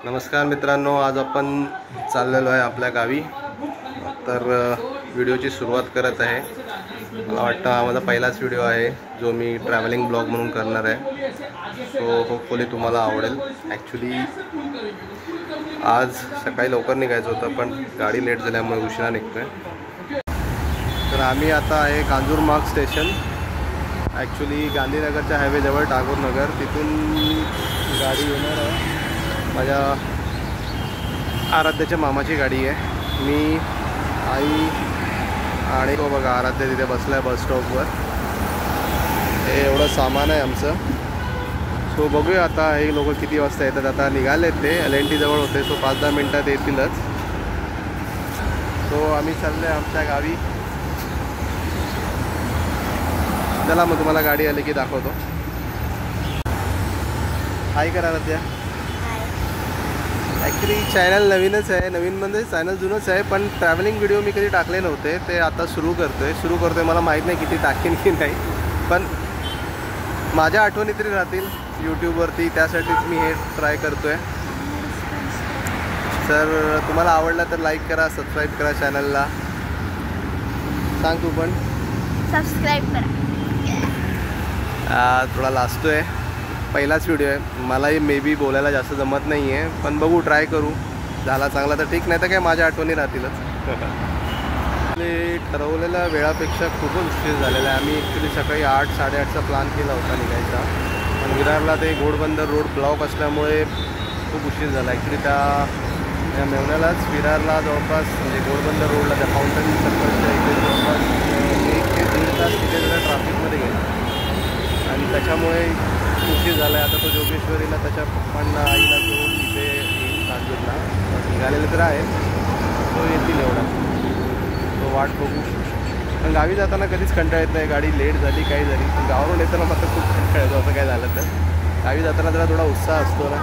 नमस्कार मित्रांनो, आज आपण चाललेलो आहे आपल्या गावी. तर व्हिडिओची सुरुवात करत आहे. मला वाटतं हा माझा पहिलाच व्हिडिओ आहे जो मी ट्रॅव्हलिंग ब्लॉग म्हणून करणार आहे. सो होपफुली तुम्हाला आवडेल. ॲक्च्युली आज सकाळी लवकर निघायचं होतं पण गाडी लेट झाल्यामुळे उशिरा निघतो आहे. तर आम्ही आता आहे कांजूरमार्ग स्टेशन. ॲक्च्युली गांधीनगरच्या हायवेजवळ टागोर नगर, तिथून गाडी येणार आहे. माझ्या आराध्याच्या मामाची गाडी आहे. मी, आई आणि तो बघा आराध्या तिथे बसला आहे बस स्टॉपवर. हे एवढं सामान आहे आमचं. सो बघूया आता हे लोक किती वाजता येतात. आता निघालेत ते LNT जवळ होते, सो 5-10 मिनटात येतीलच. सो आम्ही चाललो आहे आमच्या गावी. चला मग तुम्हाला गाडी आली की दाखवतो. हाय करा आराध्या. ॲक्च्युली चॅनल नवीनच आहे. नवीन म्हणजे चॅनल जुनंच आहे, पण ट्रॅव्हलिंग व्हिडिओ मी कधी टाकले नव्हते. ते आता सुरू करतोय. मला माहीत नाही किती टाकेन की नाही, पण माझ्या आठवणी तरी राहतील यूट्यूबवरती, त्यासाठीच मी हे ट्राय करतोय. तर तुम्हाला आवडला तर लाईक करा, सबस्क्राईब करा चॅनलला. सांग तू पण सबस्क्राईब करा. थोडा लाजतोय, पहिलाच व्हिडिओ आहे. मलाही मे बी बोलायला जास्त जमत नाही आहे, पण बघू, ट्राय करू. झाला चांगला तर ठीक, नाही तर काय माझ्या आठवणी राहतीलच. ठरवलेल्या वेळापेक्षा खूपच उशीर झालेला आहे. आम्ही ॲक्च्युली सकाळी 8-8:30चा प्लॅन केला होता निघायचा, पण विरारला ते घोडबंदर रोड ब्लॉक असल्यामुळे खूप उशीर झाला. ॲक्च्युली त्या मेवण्यालाच विरारला जवळपास म्हणजे घोडबंदर रोडला त्या फाउंटन सर्कलच्या इथे जवळपास 1 ते 1.5 तास तिथे जरा ट्रॅफिकमध्ये गेला आणि त्याच्यामुळे उशीर झाला आहे. आता तो जोगेश्वरीला त्याच्या पप्पांना आईला घेऊन इथे येईल कांजूरला. निघालेले तर आहे, तो येतील एवढा. तो वाट बघू. पण गावी जाताना कधीच कंटाळा येत नाही. गाडी लेट झाली काही झाली, पण गावावरून येताना मात्र खूप कंटाळा येतो. असं काय झालं तर गावी जाताना जरा थोडा उत्साह असतो ना.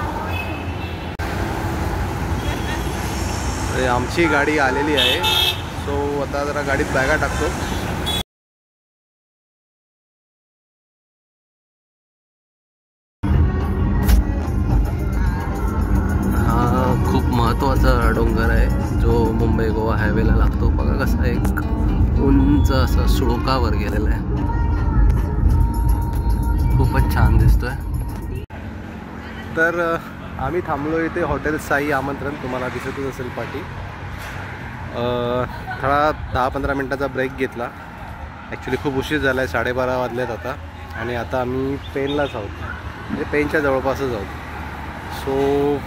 आमची गाडी आलेली आहे. सो आता जरा गाडीत बॅगा टाकतो. खूप महत्त्वाचा डोंगर आहे जो मुंबई गोवा हायवेला लागतो. बघा कसा एक उंच असा सुळकावर गेलेला आहे. खूपच छान दिसतोय. तर आम्ही थांबलो इथे हॉटेल साई आमंत्रण. तुम्हाला दिसतच असेल पाठी. थोडा 10-15 मिनटाचा ब्रेक घेतला. ॲक्च्युली खूप उशीर झाला आहे, 12:30 वाजलेत आता. आणि आता आम्ही पेनलाच आहोत, म्हणजे पेनच्या जवळपासच आहोत. सो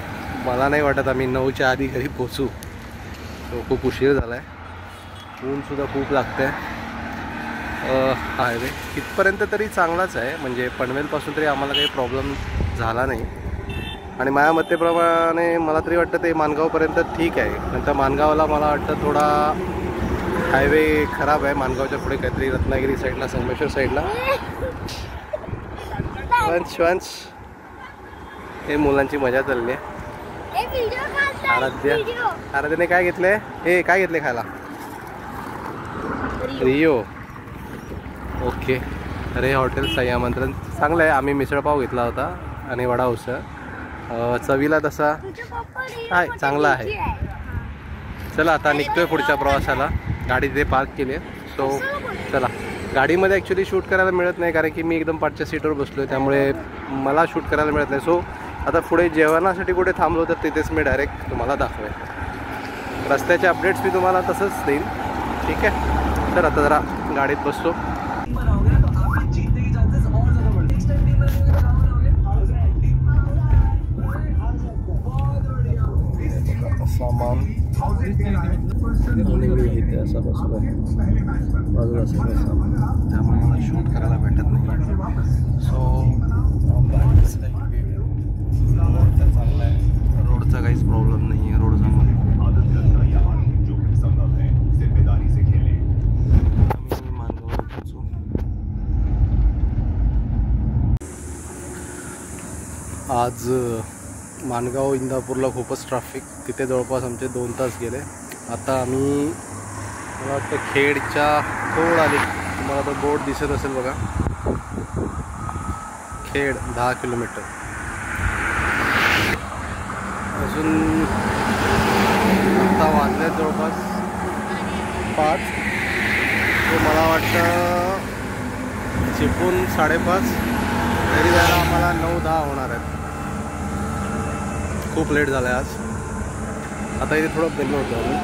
मला नाही वाटत आम्ही 9च्या आधी घरी पोचू. तो खूप उशीर झाला आहे. ऊनसुद्धा खूप लागतं आहे. हायवे इथपर्यंत तरी चांगलाच आहे, म्हणजे पनवेलपासून तरी आम्हाला काही प्रॉब्लेम झाला नाही. आणि माझ्या मतेप्रमाणे मला तरी वाटतं ते माणगावपर्यंत ठीक आहे. नंतर माणगावला मला वाटतं थोडा हायवे खराब आहे. माणगावच्या पुढे काहीतरी रत्नागिरी साईडला, संगमेश्वर साईडला. वंश हे मुलांची मजा चालली आहे. आराध्याने काय घेतलंय? हे काय घेतले खायला? रियो. ओके. अरे हॉटेल साई आमंत्रण चांगलं आहे. आम्ही मिसळपाव घेतला होता आणि वडा उसळ. चवीला तसा आहे, चांगला आहे. चला आता निघतोय पुढच्या प्रवासाला. गाडी तिथे पार्क केली आहे. सो चला. गाडीमध्ये ॲक्च्युली शूट करायला मिळत नाही, कारण की मी एकदम पाठच्या सीटवर बसलो आहे, त्यामुळे मला शूट करायला मिळत नाही. सो आता पुढे जेवणासाठी कुठे थांबलो तर तिथेच मी डायरेक्ट तुम्हाला दाखवेन. रस्त्याचे अपडेट्स मी तुम्हाला तसंच देईन. ठीक आहे. तर आता जरा गाडीत बसतो. सामान आणि मी इथे असा बसलो आहे बाजूला सगळं सामान, त्यामुळे मला शूट करायला भेटत नाही. सो रोड तर चांगला आहे, रोडचा काहीच प्रॉब्लेम नाही आहे. रोड चांगला आहे. मानगावला पोचू. आज माणगाव इंदापूरला खूपच ट्रॅफिक. तिथे जवळपास आमचे 2 तास गेले. आता आम्ही मला वाटतं खेडच्या थोडं आले. तुम्हाला तो बोर्ड दिसत असेल बघा, खेड 10 किलोमीटर. अजून आता वाजले जवळपास 5. तो मला वाटतं चिपून 5:30 तरी जायला आम्हाला 9-10 होणार आहेत. खूप लेट झालं आहे आज. आता इथे थोडं बेलो होतो आम्ही.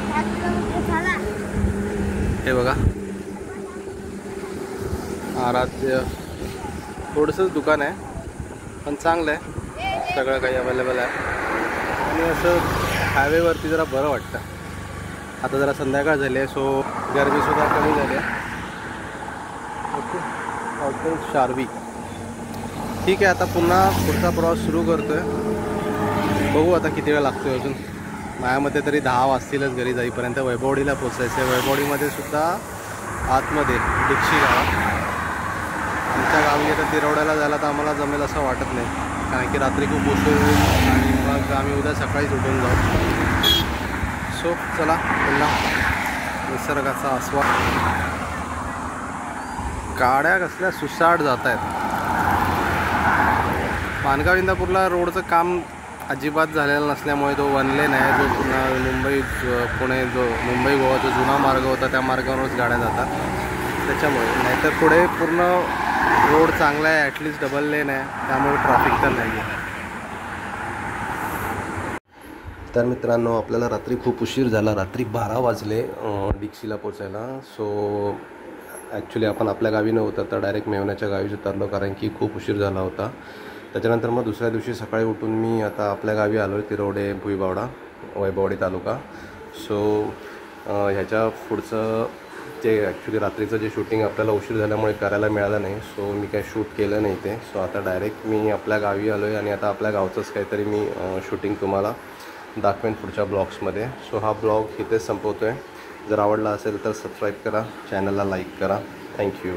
हे बघा आराध्य थोडंसंच दुकान आहे पण चांगलं आहे, सगळं काही अवेलेबल आहे. आणि असं हायवेवरती जरा बरं वाटतं. आता जरा संध्याकाळ झाली आहे सो गरमीसुद्धा कमी झाली आहे. Okay hotel Sharvi. ठीक आहे, आता पुन्हा पुढचा प्रवास सुरू करतो आहे. बघू आता किती वेळ लागतो आहे अजून. माझ्यामध्ये तरी 10 वाजतीलच घरी जाईपर्यंत. वैभववाडीला पोचायचं आहे. वैभववाडीमध्ये सुद्धा आतमध्ये डिक्षी गावात. आमच्या गावी आता तिरवड्याला जायला तर आम्हाला जमेल असं वाटत नाही, कारण की रात्री खूप उशीर होईल आणि मग आम्ही उद्या सकाळीच उठून जाऊ. सो चला पुन्हा निसर्गाचा आस्वाद. गाड्या कसल्या सुसाट जात आहेत. माणगाव इंदापूरला रोडचं काम अजिबात झालेलं नसल्यामुळे तो वन लेन आहे. जो पुन्हा पुणे जो मुंबई गोवा जो जुना मार्ग होता त्या मार्गावरच गाड्या जातात त्याच्यामुळे. नाहीतर पुढे पूर्ण रोड चांगला आहे, ॲटलिस्ट डबल लेन आहे, त्यामुळे ट्रॅफिक तर नाही आहे. तर मित्रांनो आपल्याला रात्री खूप उशीर झाला. रात्री 12 वाजले डिक्षीला पोचायला. सो ॲक्च्युली आपण आपल्या गावी नव्हतं तर डायरेक्ट मेवण्याच्या गावीच उतरलो, कारण की खूप उशीर झाला होता. त्याच्यानंतर मग दुसऱ्या दिवशी सकाळी उठून मी आता आपल्या गावी आलो आहे, तिरवडे भुईबावडा वैभववाडी तालुका. सो ह्याच्या पुढचं ते ॲक्च्युली रात्रीचं जे शूटिंग आपल्याला उशीर झाल्यामुळे करायला मिळालं नाही, सो मी काही शूट केलं नाही ते. सो आता डायरेक्ट मी आपल्या गावी आलो आहे आणि आता आपल्या गावचंच काहीतरी मी शूटिंग तुम्हाला दाखवेन पुढच्या ब्लॉग्समध्ये. सो हा ब्लॉग इथेच संपवतो आहे. जर आवडला असेल तर सबस्क्राईब करा, चॅनलला लाईक करा. थँक्यू.